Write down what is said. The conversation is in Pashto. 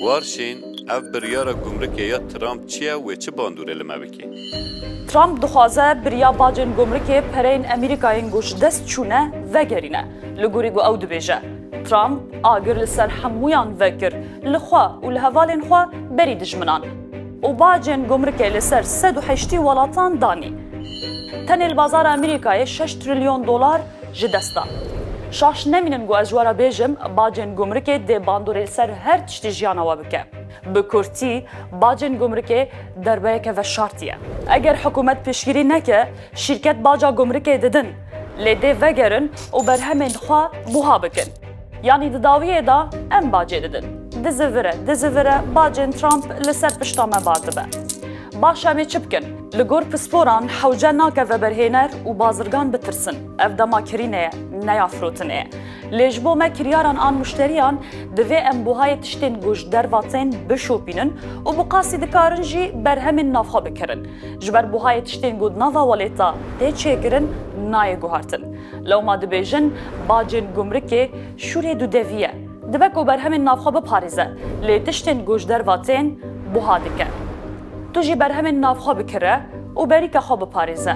وارشین اف بریارا گمرک یا ترامپ چیه و چه باندوره لما بکی؟ ترامپ دخوازه بریا باجن گمرکی پرین امریکایین گوش دست چونه وگرینه لگوری گو او دبیجه ترامپ آگر لسر حمویان وکر لخوا و لهوالین خوا بری دجمنان و باجن گمرکی لسر 108 ولاتان دانی تن البازار امریکای 6 تریلیون دلار جدستا شاش نمینن گو از جوارا بیجم باجن گمرکی ده باندوره لسر هر تشتی جیانا بکه بکورتی باجن گمرکی دربایه که و شرطیه اگر حکومت پیشگیری نکه شرکت باجا گمرکی ددن لیده وگرن و بر همین خواه بوها بکن یعنی دداویه دا ام باجه ددن دزوره باجن ترامپ لسر پشتامه بارده به باشامه چه بکن لگور پسپوران حوجه ناکه و برهینر و بازرگان بترسن افداما کرینه نیافروتنه لیجبو ما کریاران آن مشتریان دوی امبوهای تشتین گوش درواتین بشوپینن و بقاسی دکارن جی بر همین نافخوا بکرن جبر بوهای تشتین گود نافا والیتا ده چه کرن نای گوهارتن لو ما دبیجن باجن گمرکی شوری دو دویه دبکو بر همین نافخوا بپاریزه لی تشتین گوش درواتین بوها دکه تو جی بر همین نافخوا بکره و بری که خواب پاریزه